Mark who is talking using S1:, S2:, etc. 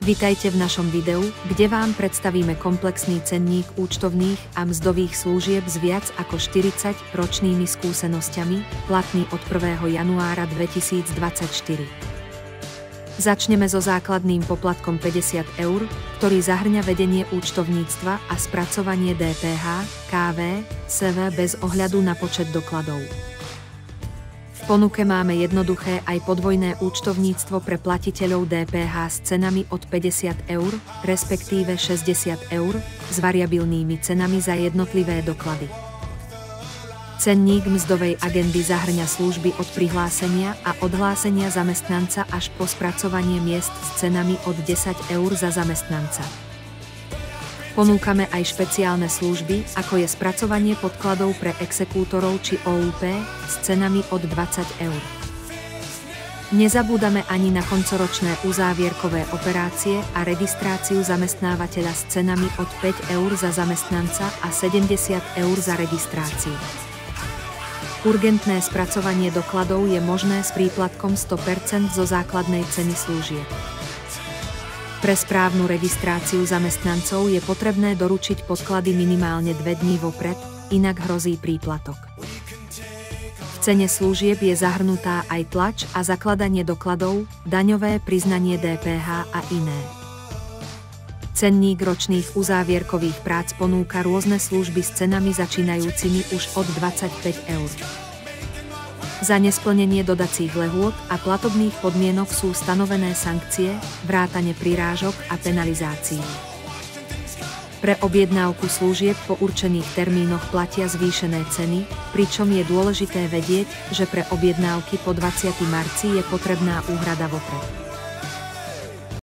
S1: Vitajte v našom videu, kde vám predstavíme komplexný cenník účtovných a mzdových služieb s viac ako 40-ročnými skúsenosťami, platný od 1. januára 2024. Začneme so základným poplatkom 50 €, ktorý zahŕňa vedenie účtovníctva a spracovanie DPH, KV, SV bez ohľadu na počet dokladov. V ponuke máme jednoduché aj podvojné účtovníctvo pre platiteľov DPH s cenami od 50 €, respektíve 60 €, s variabilnými cenami za jednotlivé doklady. Cenník mzdovej agendy zahŕňa služby od prihlásenia a odhlásenia zamestnanca až po spracovanie miest s cenami od 10 € za zamestnanca. Ponúkame aj špeciálne služby, ako je spracovanie podkladov pre exekútorov či OUP s cenami od 20 €. Nezabúdame ani na koncoročné uzávierkové operácie a registráciu zamestnávateľa s cenami od 5 € za zamestnanca a 70 € za registráciu. Urgentné spracovanie dokladov je možné s príplatkom 100% zo základnej ceny služieb. Pre správnu registráciu zamestnancov je potrebné doručiť podklady minimálne 2 dní vopred, inak hrozí príplatok. V cene služieb je zahrnutá aj tlač a zakladanie dokladov, daňové priznanie DPH a iné. Cenník ročných uzávierkových prác ponúka rôzne služby s cenami začínajúcimi už od 25 €. Za nesplnenie dodacích lehôd a platobných podmienok sú stanovené sankcie, vrátane prirážok a penalizácií. Pre objednávku služieb po určených termínoch platia zvýšené ceny, pričom je dôležité vedieť, že pre objednávky po 20. marci je potrebná úhrada vopred.